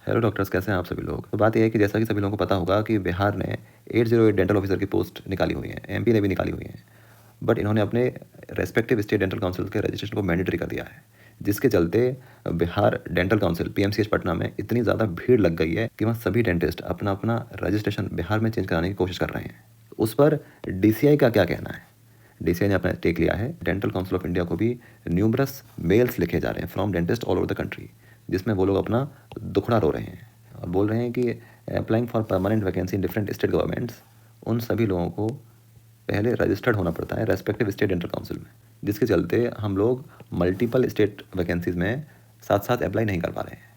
Hello doctors, कैसे हैं आप सभी लोग। तो बात यह है कि जैसा कि सभी लोगों को पता होगा कि बिहार ने 808 डेंटल ऑफिसर की पोस्ट निकाली हुई है, एमपी ने भी निकाली हुई है। बट इन्होंने अपने रेस्पेक्टिव स्टेट डेंटल काउंसिल के रजिस्ट्रेशन को मैंडेटरी कर दिया है, जिसके चलते Bihar dental council PMCH Patna में इतनी ज़्यादा भीड़ लग गई है कि वहाँ सभी डेंटिस्ट अपना अपना रजिस्ट्रेशन बिहार में चेंज कराने की कोशिश कर रहे हैं। उस पर डीसीआई का क्या कहना है? डीसीआई ने अपना टेक लिया है। डेंटल काउंसिल ऑफ इंडिया को भी न्यूमरस मेल्स लिखे जा रहे हैं from dentist all over the country, जिसमें वो लोग अपना दुखड़ा रो रहे हैं और बोल रहे हैं कि applying for permanent vacancy in different state governments, उन सभी लोगों को पहले रजिस्टर्ड होना पड़ता है रेस्पेक्टिव स्टेट डेंटल काउंसिल में, जिसके चलते हम लोग मल्टीपल स्टेट वैकेंसीज में साथ साथ अप्लाई नहीं कर पा रहे हैं।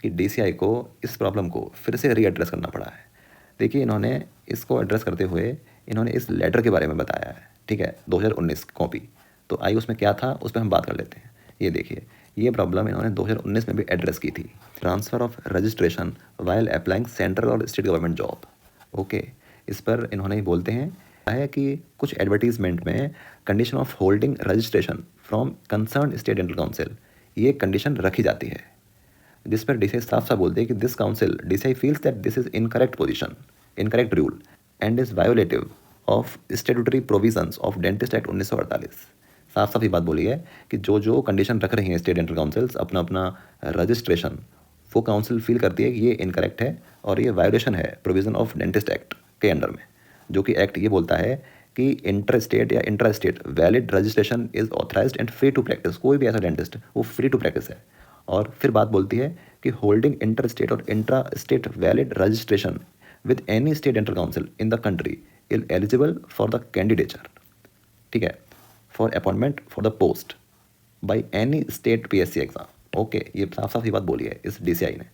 कि डीसीआई को इस प्रॉब्लम को फिर से रीएड्रेस करना पड़ा है। देखिए, इन्होंने इसको एड्रेस करते हुए इन्होंने इस लेटर के बारे में बताया है, ठीक है, 2019 कॉपी। तो आई उसमें क्या था उस पर हम बात कर लेते हैं। ये देखिए, ये प्रॉब्लम इन्होंने 2019 में भी एड्रेस की थी। Transfer of registration while applying central और स्टेट गवर्नमेंट जॉब। ओके, इस पर इन्होंने ही बोलते हैं है कि कुछ एडवर्टीजमेंट में condition of holding registration from concern state dental council, ये कंडीशन रखी जाती है, जिस पर डीसीआई साफ साफ बोलते हैं कि this council DCI feels that this is incorrect position, incorrect rule and is violative of statutory provisions of dentist act 1948। साफ साफ ये बात बोली है कि जो जो कंडीशन रख रही हैं स्टेट डेंटल काउंसिल्स अपना अपना रजिस्ट्रेशन, वो काउंसिल फील करती है कि ये इनकरेक्ट है और ये वायोलेशन है प्रोविज़न ऑफ डेंटिस्ट एक्ट के अंडर में, जो कि एक्ट ये बोलता है कि इंटर स्टेट या intra state valid registration is authorised and free to practise. कोई भी ऐसा डेंटिस्ट वो फ्री टू प्रैक्टिस है। और फिर बात बोलती है कि होल्डिंग इंटर स्टेट और intra state valid registration with any state dental council in the country is eligible for the candidature, ठीक है, for appointment for the post by any state PSC exam. Okay, ये साफ साफ ये बात बोली है इस डीसीआई ने।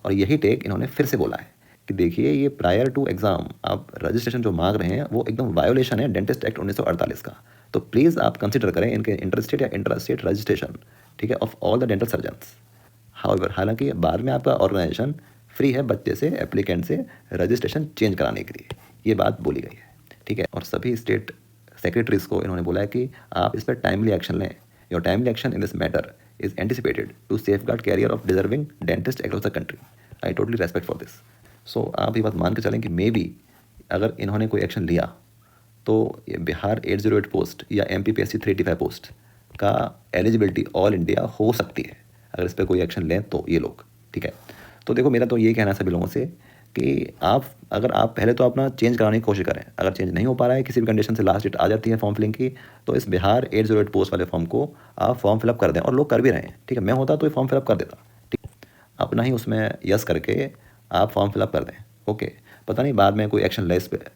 और यही टेक इन्होंने फिर से बोला है कि देखिए, ये प्रायर टू एग्ज़ाम आप रजिस्ट्रेशन जो मांग रहे हैं वो एकदम वायोलेशन है डेंटिस्ट एक्ट 1948 का। तो प्लीज़ आप कंसिडर करें इनके इंटरस्टेट या इंट्रास्टेट रजिस्ट्रेशन, ठीक है, of all the dental surgeons. However, हालांकि बाद में आपका ऑर्गेनाइजेशन फ्री है बच्चे से, एप्लीकेंट से रजिस्ट्रेशन चेंज कराने के लिए, ये बात बोली गई है, ठीक है। और सभी स्टेट सेक्रेटरीज को इन्होंने बोला है कि आप इस पर टाइमली एक्शन लें। Your timely action in this matter is anticipated to safeguard career of deserving dentist across the country. I totally respect for this. So आप ये बात मान के चलें कि मे बी अगर इन्होंने कोई एक्शन लिया तो ये बिहार 808 पोस्ट या MPPSC 385 पोस्ट का एलिजिबिलिटी ऑल इंडिया हो सकती है अगर इस पर कोई एक्शन लें तो ये लोग, ठीक है। तो देखो, मेरा तो ये कहना है सभी लोगों से कि अगर आप पहले तो अपना चेंज कराने की कोशिश करें। अगर चेंज नहीं हो पा रहा है, किसी भी कंडीशन से लास्ट डेट आ जाती है फॉर्म फिलिंग की, तो इस बिहार 808 पोस्ट वाले फॉर्म को आप फॉर्म फिलअप कर दें। और लोग कर भी रहे हैं, ठीक है। मैं होता तो ये फॉर्म फिलअप कर देता, ठीक, अपना ही उसमें यस करके आप फॉर्म फिलअप कर दें। ओके, पता नहीं बाद में कोई एक्शन ले इस पर,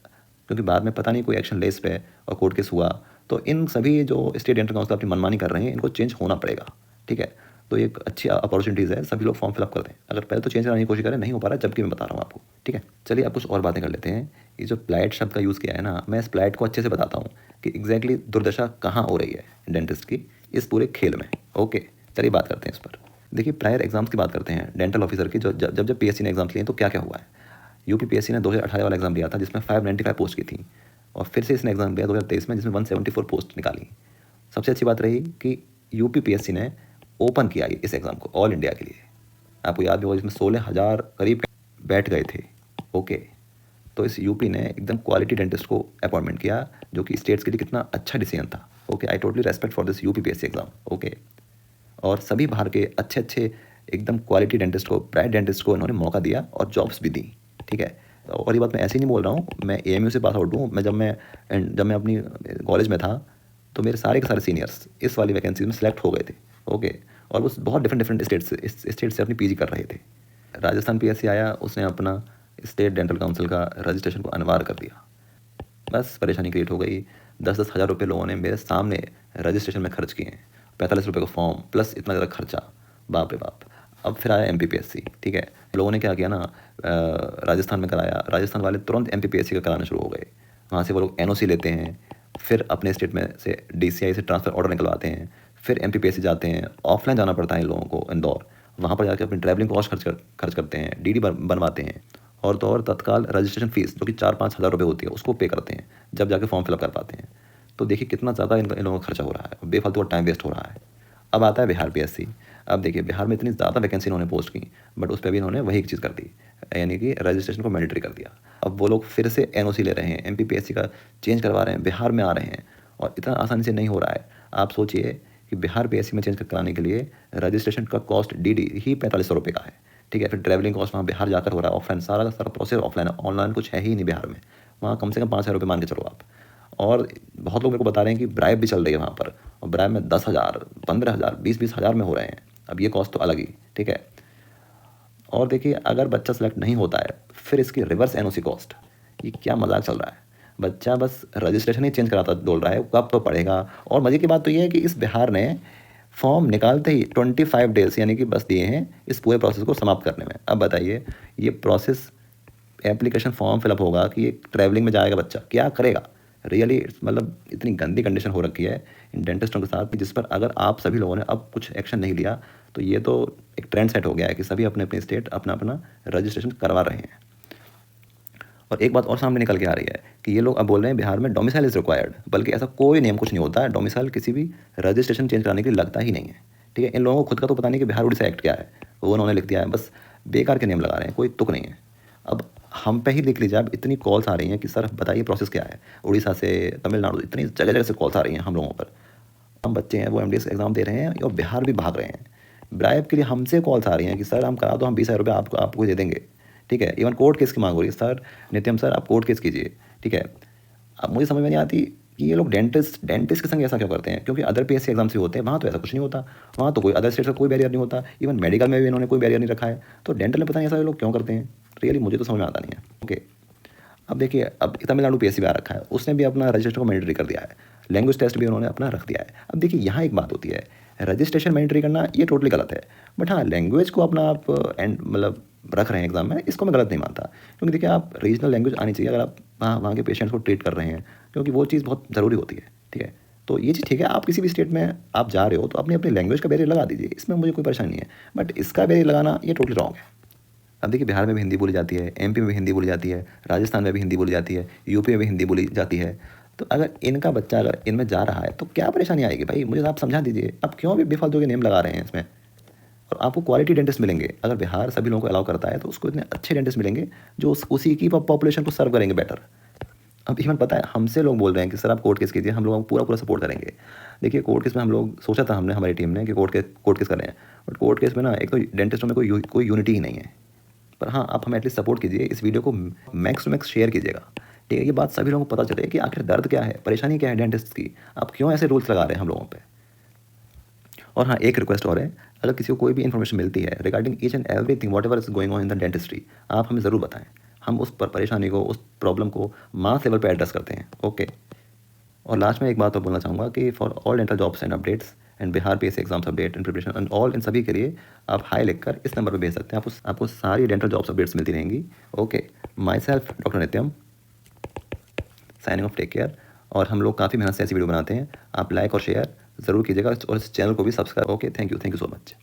क्योंकि बाद में पता नहीं कोई एक्शन ले इस पर और कोर्ट केस हुआ तो इन सभी जो स्टेट डेंटल काउंसिल अपनी मनमानी कर रहे हैं इनको चेंज होना पड़ेगा, ठीक है। तो एक अच्छी अपॉर्चुनिटीज़ है, सभी लोग फॉर्म फिलअप कर दें। अगर पहले तो चेंज कराने की कोशिश करें, नहीं हो पा रहा जबकि मैं बता रहा हूँ आपको, ठीक है। चलिए अब कुछ और बातें कर लेते हैं। ये जो प्लाइट शब्द का यूज़ किया है ना, मैं इस प्लाइट को अच्छे से बताता हूँ कि एग्जैक्टली दुर्दशा कहाँ हो रही है डेंटिस्ट की इस पूरे खेल में। ओके, चलिए बात करते हैं इस पर। देखिए, प्रायर एग्जाम्स की बात करते हैं डेंटल ऑफिसर की। जब पीएससी ने एग्जाम्स लिए तो क्या क्या हुआ है। यूपी पीएससी ने 2018 वाला एग्जाम लिया था जिसमें 595 पोस्ट की थी, और फिर से इसने एग्जाम लिया 2023 में जिसमें 174 पोस्ट निकाली। सबसे अच्छी बात रही कि यूपी पीएससी ने ओपन किया इस एग्ज़ाम को ऑल इंडिया के लिए। आपको याद भी होगा जिसमें 16,000 करीब बैठ गए थे। ओके, तो इस यूपी ने एकदम क्वालिटी डेंटिस्ट को अपॉइंटमेंट किया, जो कि स्टेट्स के लिए कितना अच्छा डिसीजन था। Okay, I totally respect for this UP PSC exam. Okay, और सभी बाहर के अच्छे अच्छे एकदम क्वालिटी डेंटिस्ट को, ब्राइट डेंटिस्ट को इन्होंने मौका दिया और जॉब्स भी दी, ठीक है। और ये बात मैं ऐसे ही नहीं बोल रहा हूँ, मैं एएमयू से पास आउट हूँ। जब मैं अपनी कॉलेज में था तो मेरे सारे के सारे सीनियर्स इस वाली वैकेंसी में सेलेक्ट हो गए थे। ओके, और वो बहुत डिफरेंट स्टेट से अपनी पीजी कर रहे थे। राजस्थान पीएससी आया, उसने अपना स्टेट डेंटल काउंसिल का रजिस्ट्रेशन को अनिवार्य कर दिया। बस परेशानी क्रिएट हो गई। 10-10 हज़ार रुपये लोगों ने मेरे सामने रजिस्ट्रेशन में खर्च किए हैं। 45 रुपये का फॉर्म प्लस इतना ज़्यादा खर्चा, बाप रे बाप। अब फिर आया MPPSC, ठीक है। लोगों ने क्या किया ना, राजस्थान में कराया। राजस्थान वाले तुरंत MPPSC का कराना शुरू हो गए। वहाँ से वो लोग NOC लेते हैं, फिर अपने स्टेट में से DCI से ट्रांसफ़र ऑर्डर निकलवाते हैं, फिर MPPSC जाते हैं। ऑफलाइन जाना पड़ता है इन लोगों को इंदौर, वहाँ पर जाकर अपनी ट्रैवलिंग कॉस्ट खर्च करते हैं, DD बनवाते हैं, और तो और तत्काल रजिस्ट्रेशन फ़ीस जो कि 4-5 हज़ार रुपये होती है उसको पे करते हैं, जब जाके फॉर्म फिलअप कर पाते हैं। तो देखिए कितना ज़्यादा इन लोगों का खर्चा हो रहा है, बेफालतू का टाइम वेस्ट हो रहा है। अब आता है बिहार पीएससी। अब देखिए बिहार में इतनी ज़्यादा वैकेंसी इन्होंने पोस्ट की, बट उस पे भी इन्होंने वही एक चीज़ कर दी, यानी कि रजिस्ट्रेशन को मैंडेटरी कर दिया। अब वो लोग फिर से एनओसी ले रहे हैं, एमपीपीएससी का चेंज करवा रहे हैं, बिहार में आ रहे हैं, और इतना आसानी से नहीं हो रहा है। आप सोचिए कि बिहार पीएससी में चेंज कराने के लिए रजिस्ट्रेशन का कॉस्ट डीडी ही 4500 रुपये का है, ठीक है। फिर ट्रैवलिंग कॉस्ट वहाँ बिहार जाकर हो रहा है, ऑफलाइन सारा का सारा प्रोसेस ऑफलाइन है, ऑनलाइन कुछ है ही नहीं बिहार में। वहाँ कम से कम 5000 रुपये मान के चलो आप। और बहुत लोग मेरे को बता रहे हैं कि ब्राइब भी चल रही है वहाँ पर, और ब्राइब में 10,000, 15,000, 20-20 हज़ार में हो रहे हैं। अब ये कॉस्ट तो अलग ही, ठीक है। और देखिए अगर बच्चा सेलेक्ट नहीं होता है, फिर इसकी रिवर्स एनओसी कॉस्ट, ये क्या मजाक चल रहा है। बच्चा बस रजिस्ट्रेशन ही चेंज कराता डोल रहा है, कब तो पढ़ेगा। और मज़े की बात तो ये है कि इस बिहार ने फॉर्म निकालते ही 25 डेज यानी कि बस दिए हैं इस पूरे प्रोसेस को समाप्त करने में। अब बताइए ये प्रोसेस, एप्लीकेशन फॉर्म फिलअप होगा कि ये ट्रैवलिंग में जाएगा बच्चा, क्या करेगा। रियली मतलब इतनी गंदी कंडीशन हो रखी है इन डेंटिस्टों के साथ कि जिस पर अगर आप सभी लोगों ने अब कुछ एक्शन नहीं लिया तो ये तो एक ट्रेंड सेट हो गया है कि सभी अपने अपने स्टेट अपना अपना रजिस्ट्रेशन करवा रहे हैं। और एक बात और सामने निकल के आ रही है कि ये लोग अब बोल रहे हैं बिहार में डोमिसाइल इज़ रिक्वायर्ड, बल्कि ऐसा कोई नियम कुछ नहीं होता है। डोमिसाइल किसी भी रजिस्ट्रेशन चेंज कराने के लिए लगता ही नहीं है, ठीक है। इन लोगों को खुद का तो पता नहीं कि बिहार उड़ीसा एक्ट क्या है, वो उन्होंने लिख दिया है, बस बेकार के नियम लगा रहे हैं, कोई तुक नहीं है। अब हम पे ही देख लीजिए, अब इतनी कॉल्स आ रही हैं कि सर बताइए प्रोसेस क्या है। उड़ीसा से, तमिलनाडु, इतनी जगह जगह से कॉल्स आ रही हैं हम लोगों पर। हम बच्चे हैं वो एमडीएस एग्ज़ाम दे रहे हैं और बिहार भी भाग रहे हैं। ब्राइब के लिए हमसे कॉल्स आ रही हैं कि सर हम करा दो, हम 20,000 रुपये आपको दे देंगे, ठीक है। इवन कोर्ट केस की मांग हो रही है, सर नित्यम सर आप कोर्ट केस कीजिए, ठीक है। अब मुझे समझ में नहीं आती कि ये लोग डेंटिस्ट के संग ऐसा क्यों करते हैं, क्योंकि अदर पीएससी एग्जाम्स भी होते हैं, वहाँ तो ऐसा कुछ नहीं होता। वहाँ तो कोई अदर स्टेट का कोई बैरियर नहीं होता, इवन मेडिकल में भी इन्होंने कोई बैरियर नहीं रखा है। तो डेंटल में पता नहीं ऐसा ये लोग क्यों करते हैं, रियली मुझे तो समझ में आता नहीं है। ओके, अब देखिए अब तमिलनाडु पीएससी भी आ रखा है, उसने भी अपना रजिस्टर को मैंडेटरी कर दिया है, लैंग्वेज टेस्ट भी उन्होंने अपना रख दिया है। अब देखिए यहाँ एक बात होती है, रजिस्ट्रेशन मैंडेटरी करना ये टोटली गलत है, बट हाँ लैंग्वेज को अपना आप एंड मतलब रख रहे हैं एग्जाम में, इसको मैं गलत नहीं मानता। क्योंकि देखिए आप रीजनल लैंग्वेज आनी चाहिए अगर आप वहाँ के पेशेंट्स को ट्रीट कर रहे हैं, क्योंकि वो चीज़ बहुत ज़रूरी होती है, ठीक है। तो ये चीज़ ठीक है, आप किसी भी स्टेट में आप जा रहे हो तो अपनी अपनी लैंग्वेज का बैरियर लगा दीजिए, इसमें मुझे कोई परेशानी नहीं है, बट इसका बैरियर लगाना ये टोटली रॉन्ग है। अब देखिए बिहार में भी हिंदी बोली जाती है, एमपी में भी हिंदी बोली जाती है, राजस्थान में भी हिंदी बोली जाती है, यूपी में भी हिंदी बोली जाती है। तो अगर इनका बच्चा अगर इनमें जा रहा है तो क्या परेशानी आएगी भाई, मुझे आप समझा दीजिए। आप क्यों भी बेफालतू के नेम लगा रहे हैं इसमें। और आपको क्वालिटी डेंटिस्ट मिलेंगे, अगर बिहार सभी लोगों को अलाउ करता है तो उसको इतने अच्छे डेंटिस्ट मिलेंगे जो उसी की पॉपुलेशन को सर्व करेंगे बेटर। अब इवन पता है हमसे लोग बोल रहे हैं कि सर आप कोर्ट केस कीजिए, हम लोग पूरा पूरा सपोर्ट करेंगे। देखिए कोर्ट केस में हम लोग सोचा था, हमने हमारी टीम ने कि कोर्ट केस कर रहे हैं, बट कोर्ट केस में ना एक तो डेंटिस्टों में कोई यूनिटी ही नहीं है। पर हाँ आप हमें एटलीस्ट सपोर्ट कीजिए, इस वीडियो को मैक्स टू मैक्स शेयर कीजिएगा, ठीक है। ये बात सभी लोगों को पता चले कि आखिर दर्द क्या है, परेशानी क्या है डेंटिस्ट की, आप क्यों ऐसे रूल्स लगा रहे हैं हम लोगों पे। और हाँ एक रिक्वेस्ट और है, अगर किसी को कोई भी इन्फॉर्मेशन मिलती है regarding each and everything what ever is going on in the dentistry, आप हमें ज़रूर बताएं। हम उस पर परेशानी को, उस प्रॉब्लम को मास लेवल पर एड्रेस करते हैं, ओके। और लास्ट में एक बात और बोलना चाहूँगा कि for all dental jobs and updates and Bihar PSC exams update and preparation and all, इन सभी के लिए आप हाई लिखकर इस नंबर पर भेज सकते हैं, आपको सारी डेंटल जॉब्स अपडेट्स मिलती रहेंगी, ओके। माई सेल्फ डॉक्टर नित्यम, साइनिंग ऑफ, टेक केयर। और हम लोग काफ़ी मेहनत से ऐसी वीडियो बनाते हैं, आप लाइक और शेयर ज़रूर कीजिएगा और इस चैनल को भी subscribe, okay. Thank you so much.